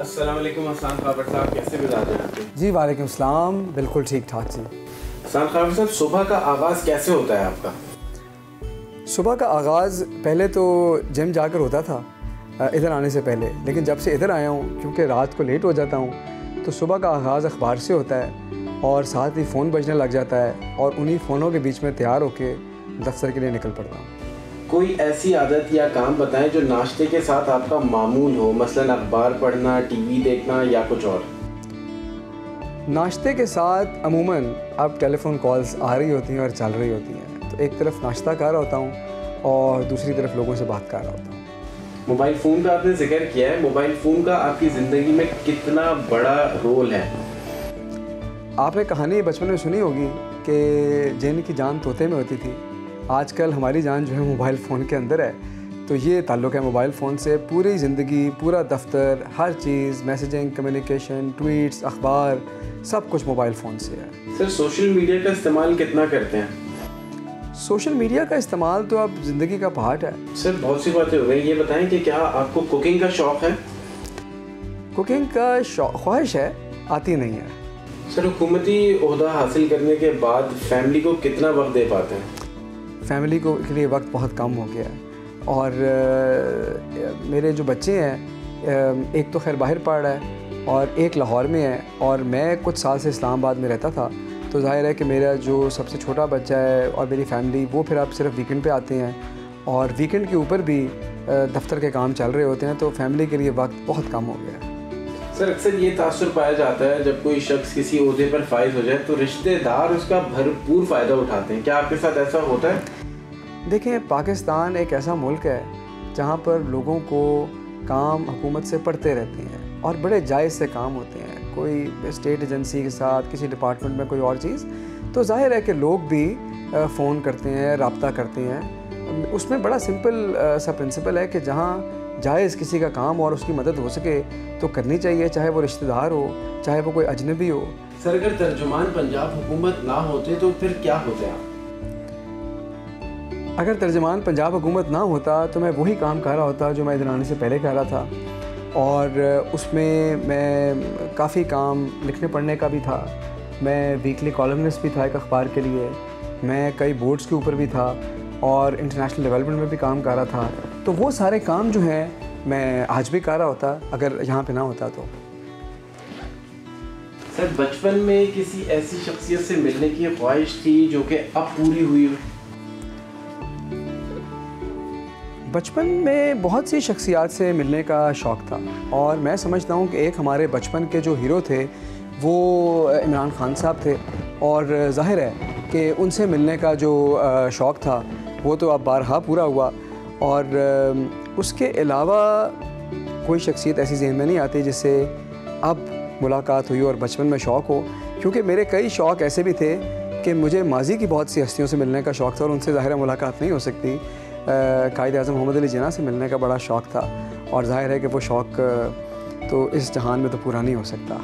अस्सलाम वालेकुम हसन खाबर साहब, कैसे गुजार रहे हैं आपके? जी वालेकुम सलाम, बिल्कुल ठीक ठाक जी। हसन खाबर साहब, सुबह का आगाज़ कैसे होता है आपका? सुबह का आगाज़ पहले तो जिम जाकर होता था इधर आने से पहले, लेकिन जब से इधर आया हूँ क्योंकि रात को लेट हो जाता हूँ तो सुबह का आगाज़ अखबार से होता है और साथ ही फ़ोन बजने लग जाता है और उन्हीं फ़ोनों के बीच में तैयार होकर दफ्तर के लिए निकल पड़ता हूँ। कोई ऐसी आदत या काम बताएं जो नाश्ते के साथ आपका मामूल हो, मसलन अखबार पढ़ना, टीवी देखना या कुछ और। नाश्ते के साथ अमूमन अब टेलीफ़ोन कॉल्स आ रही होती हैं और चल रही होती हैं, तो एक तरफ नाश्ता कर रहा होता हूँ और दूसरी तरफ लोगों से बात कर रहा होता हूँ। मोबाइल फ़ोन का आपने जिक्र किया है, मोबाइल फ़ोन का आपकी ज़िंदगी में कितना बड़ा रोल है? आपने कहानी बचपन में सुनी होगी कि जिन की जान तोते में होती थी, आजकल हमारी जान जो है मोबाइल फ़ोन के अंदर है। तो ये ताल्लुक़ है मोबाइल फ़ोन से, पूरी ज़िंदगी, पूरा दफ्तर, हर चीज़, मैसेजिंग, कम्युनिकेशन, ट्वीट्स, अखबार, सब कुछ मोबाइल फ़ोन से है। सर, सोशल मीडिया का इस्तेमाल कितना करते हैं? सोशल मीडिया का इस्तेमाल तो अब ज़िंदगी का पार्ट है। सर, बहुत सी बातें हो गई, ये बताएं कि क्या आपको कुकिंग का शौक़ है? कुकिंग का ख्वाहिश है, आती नहीं है। सर, हुकूमती ओहदा हासिल करने के बाद फैमिली को कितना वक्त दे पाते हैं? फैमिली को के लिए वक्त बहुत कम हो गया है और मेरे जो बच्चे हैं, एक तो खैर बाहर पढ़ रहा है और एक लाहौर में है और मैं कुछ साल से इस्लामाबाद में रहता था, तो ज़ाहिर है कि मेरा जो सबसे छोटा बच्चा है और मेरी फैमिली वो फिर अब सिर्फ वीकेंड पे आते हैं और वीकेंड के ऊपर भी दफ्तर के काम चल रहे होते हैं, तो फैमिली के लिए वक्त बहुत कम हो गया है। सर, अक्सर ये तासुर पाया जाता है जब कोई शख्स किसी ओहदे पर फाइज हो जाए तो रिश्तेदार उसका भरपूर फ़ायदा उठाते हैं, क्या आपके साथ ऐसा होता है? देखें, पाकिस्तान एक ऐसा मुल्क है जहाँ पर लोगों को काम हुकूमत से पड़ते रहते हैं और बड़े जायज़ से काम होते हैं, कोई स्टेट एजेंसी के साथ, किसी डिपार्टमेंट में कोई और चीज़, तो जाहिर है कि लोग भी फ़ोन करते हैं, राब्ता करते हैं। उसमें बड़ा सिंपल सा प्रिंसिपल है कि जहाँ जायज़ किसी का काम और उसकी मदद हो सके तो करनी चाहिए, चाहे वो रिश्तेदार हो, चाहे वो कोई अजनबी हो। सर, अगर तर्जुमान पंजाब हुकूमत ना होते तो फिर क्या होते आप? अगर तर्जुमान पंजाब हुकूमत ना होता तो मैं वही काम कर रहा होता जो मैं इधर आने से पहले कर रहा था और उसमें मैं काफ़ी काम लिखने पढ़ने का भी था। मैं वीकली कॉलमनिस्ट भी था एक अखबार के लिए, मैं कई बोर्ड्स के ऊपर भी था और इंटरनेशनल डेवलपमेंट में भी काम कर रहा था। तो वो सारे काम जो हैं मैं आज भी कर रहा होता अगर यहाँ पे ना होता तो। सर, बचपन में किसी ऐसी शख्सियत से मिलने की ख्वाहिश थी जो कि अब पूरी हुई हो? बचपन में बहुत सी शख्सियात से मिलने का शौक़ था और मैं समझता हूँ कि एक हमारे बचपन के जो हीरो थे वो इमरान खान साहब थे और ज़ाहिर है कि उनसे मिलने का जो शौक़ था वो तो अब बारहा पूरा हुआ और उसके अलावा कोई शख्सियत ऐसी ज़हन में नहीं आती जिससे अब मुलाकात हुई और बचपन में शौक़ हो, क्योंकि मेरे कई शौक़ ऐसे भी थे कि मुझे माजी की बहुत सी हस्तियों से मिलने का शौक़ था और उनसे ज़ाहिर मुलाकात नहीं हो सकती। कायद-ए-आज़म मोहम्मद अली जिन्ना से मिलने का बड़ा शौक़ था और ज़ाहिर है कि वो शौक़ तो इस जहान में तो पूरा नहीं हो सकता।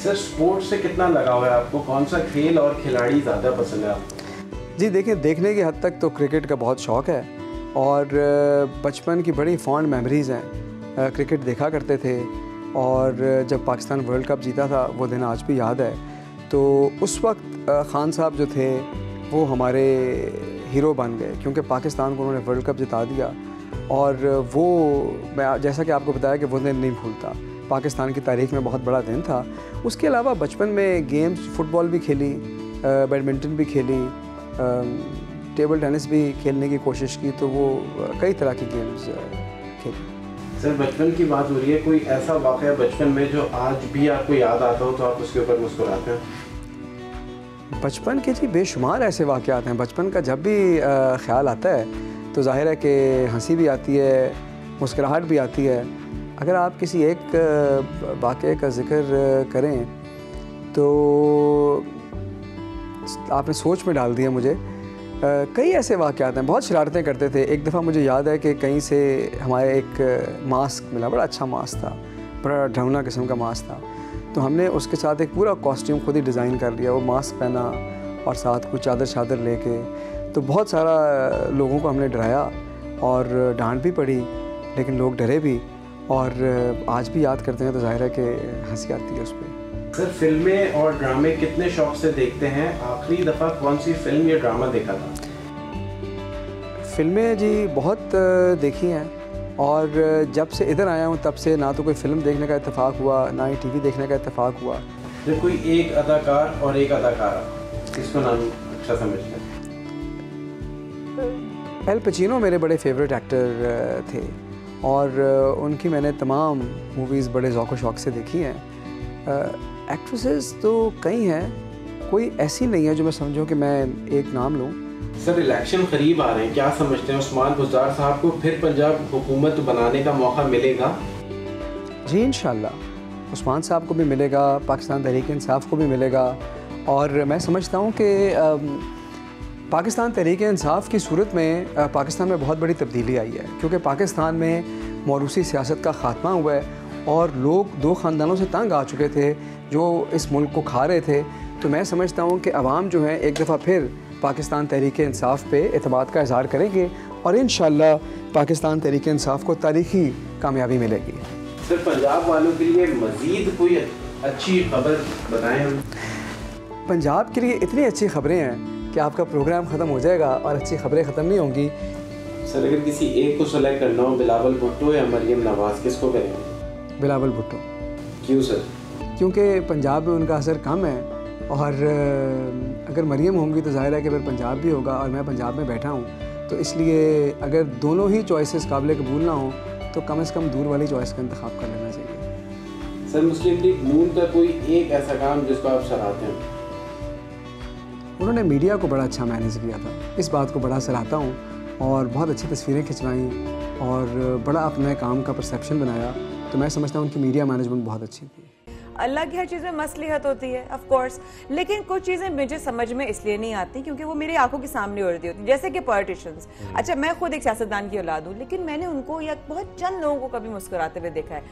सर, स्पोर्ट्स से कितना लगाव है आपको? कौन सा खेल और खिलाड़ी ज़्यादा पसंद है आपको? जी देखिए, देखने की हद तक तो क्रिकेट का बहुत शौक़ है और बचपन की बड़ी फॉन्ड मेमोरीज़ हैं। क्रिकेट देखा करते थे और जब पाकिस्तान वर्ल्ड कप जीता था वो दिन आज भी याद है। तो उस वक्त खान साहब जो थे वो हमारे हीरो बन गए क्योंकि पाकिस्तान को उन्होंने वर्ल्ड कप जिता दिया और वो मैं जैसा कि आपको बताया कि वो दिन नहीं भूलता, पाकिस्तान की तारीख़ में बहुत बड़ा दिन था। उसके अलावा बचपन में गेम्स, फ़ुटबॉल भी खेली, बैडमिंटन भी खेली, टेबल टेनिस भी खेलने की कोशिश की, तो वो कई तरह की गेम्स खेली। सर, बचपन की बात हो रही है, कोई ऐसा वाक़या बचपन में जो आज भी आपको याद आता हो तो आप उसके ऊपर मुस्कुराते हैं? बचपन के जी बेशुमार ऐसे वाक़यात हैं। बचपन का जब भी ख़्याल आता है तो ज़ाहिर है कि हंसी भी आती है, मुस्कुराहट भी आती है। अगर आप किसी एक वाक़ये का ज़िक्र करें तो आपने सोच में डाल दिया मुझे। कई ऐसे वाक़यात हैं, बहुत शरारतें करते थे। एक दफ़ा मुझे याद है कि कहीं से हमारे एक मास्क मिला, बड़ा अच्छा मास्क था, बड़ा ढंगना किस्म का मास्क था, तो हमने उसके साथ एक पूरा कॉस्ट्यूम खुद ही डिज़ाइन कर लिया। वो मास्क पहना और साथ कुछ चादर लेके, तो बहुत सारा लोगों को हमने डराया और डांट भी पड़ी, लेकिन लोग डरे भी और आज भी याद करते हैं तो ज़ाहिर है कि हंसी आती है उस पर। सर फिल्में और ड्रामे कितने शौक से देखते हैं? आखिरी दफ़ा कौन सी फिल्म या ड्रामा देखा था? फ़िल्में जी बहुत देखी हैं, और जब से इधर आया हूँ तब से ना तो कोई फ़िल्म देखने का इत्तेफाक हुआ, ना ही टीवी देखने का इत्तेफाक हुआ। जब कोई एक अदाकार और एक अदाकारा, किसको नाम अच्छा समझते हैं? एल पचिनो मेरे बड़े फेवरेट एक्टर थे, और उनकी मैंने तमाम मूवीज़ बड़े ज़ौक़ व शौक़ से देखी हैं। एक्ट्रेसेस तो कई हैं, कोई ऐसी नहीं है जो मैं समझूं कि मैं एक नाम लूं। सर इलेक्शन करीब आ रहे हैं, क्या समझते हैं उस्मान बुज़दार साहब को फिर पंजाब हुकूमत बनाने का मौका मिलेगा? जी इंशाअल्लाह उस्मान साहब को भी मिलेगा, पाकिस्तान तहरीक इंसाफ को भी मिलेगा, और मैं समझता हूं कि पाकिस्तान तहरीक इंसाफ की सूरत में पाकिस्तान में बहुत बड़ी तब्दीली आई है, क्योंकि पाकिस्तान में मौरूसी सियासत का ख़ात्मा हुआ है और लोग दो ख़ानदानों से तंग आ चुके थे जो इस मुल्क को खा रहे थे। तो मैं समझता हूँ कि अवाम जो है एक दफ़ा फिर पाकिस्तान तहरीक इंसाफ पे एतमाद का इज़हार करेंगे, और इंशाअल्लाह पाकिस्तान तहरीक इंसाफ को तारीख़ी कामयाबी मिलेगी। सर पंजाब वालों के लिए मज़ीद कोई अच्छी खबर बताएं हम। पंजाब के लिए इतनी अच्छी ख़बरें हैं कि आपका प्रोग्राम ख़त्म हो जाएगा और अच्छी ख़बरें ख़त्म नहीं होंगी। सर अगर किसी एक को सेलेक्ट करना हो, बिलावल भुट्टो या मरियम नवाज़, किसको करेंगे? बिलावल भुट्टो। क्यों सर? क्योंकि पंजाब में उनका असर कम है, और अगर मरियम होंगी तो ज़ाहिर है कि फिर पंजाब भी होगा, और मैं पंजाब में बैठा हूँ, तो इसलिए अगर दोनों ही चॉइसेस काबिल कबूल ना हो तो कम से कम दूर वाली चॉइस का इंतखाब कर लेना चाहिए। सर मुस्लिम लीग नून का कोई एक ऐसा काम जिसको आप सराहते हैं? उन्होंने मीडिया को बड़ा अच्छा मैनेज किया था, इस बात को बड़ा सराहता हूँ, और बहुत अच्छी तस्वीरें खिंचवाईं और बड़ा अपने काम का परसेप्शन बनाया। तो मैं समझता हूँ उनकी मीडिया मैनेजमेंट बहुत अच्छी थी। अल्लाह की हर चीज़ में मसलिहत होती है ऑफ कोर्स, लेकिन कुछ चीज़ें मुझे समझ में इसलिए नहीं आती क्योंकि वो मेरी आंखों के सामने उड़ती होती, जैसे कि पॉलिटिशियंस। अच्छा मैं खुद एक सियासतदान की औलाद हूँ, लेकिन मैंने उनको या बहुत चंद लोगों को कभी मुस्कुराते हुए देखा है।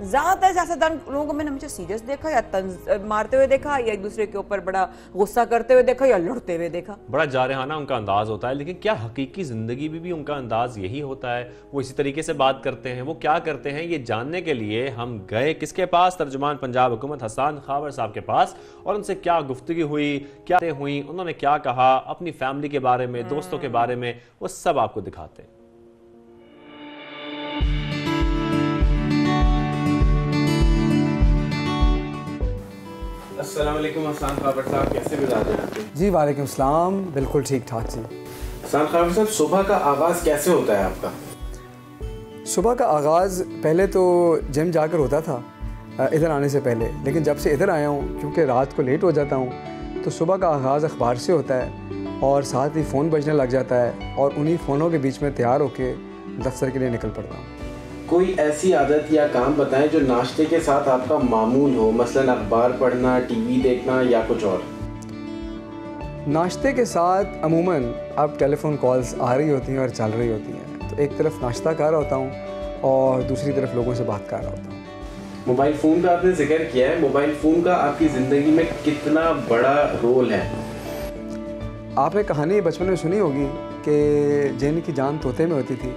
ज़्यादातर सियासतदान लोगों को मैंने हमेशा सीरियस देखा, या तंज मारते हुए देखा, या एक दूसरे के ऊपर बड़ा गुस्सा करते हुए देखा, या लड़ते हुए देखा। बड़ा जारहाना उनका अंदाज होता है, लेकिन क्या हकीकी ज़िंदगी में भी उनका अंदाज यही होता है? वो इसी तरीके से बात करते हैं? वो क्या करते हैं? ये जानने के लिए हम गए किसके पास? तर्जुमान पंजाब हुकूमत हसन खावर साहब के पास, और उनसे क्या गुफ्तगू हुई, क्या हुई, उन्होंने क्या कहा, अपनी फैमिली के बारे में, दोस्तों के बारे में, वो सब आपको दिखाते हैं। अस्सलाम वालेकुम हसन खावर साहब, कैसे गुजार रहे हैं आपके? जी वालेकुम सलाम, बिल्कुल ठीक ठाक जी। हसन खावर साहब सुबह का आगाज़ कैसे होता है आपका? सुबह का आगाज़ पहले तो जिम जाकर होता था इधर आने से पहले, लेकिन जब से इधर आया हूँ क्योंकि रात को लेट हो जाता हूँ तो सुबह का आगाज़ अखबार से होता है, और साथ ही फ़ोन बजने लग जाता है, और उन्हीं फ़ोनों के बीच में तैयार होकर दफ्तर के लिए निकल पड़ता हूँ। कोई ऐसी आदत या काम बताएं जो नाश्ते के साथ आपका मामूल हो, मसलन अखबार पढ़ना, टीवी देखना या कुछ और? नाश्ते के साथ अमूमन अब टेलीफोन कॉल्स आ रही होती हैं और चल रही होती हैं, तो एक तरफ नाश्ता कर रहा होता हूँ और दूसरी तरफ लोगों से बात कर रहा होता हूँ। मोबाइल फ़ोन का आपने जिक्र किया है, मोबाइल फ़ोन का आपकी ज़िंदगी में कितना बड़ा रोल है? आपने कहानी बचपन में सुनी होगी कि जिन की जान तोते में होती थी,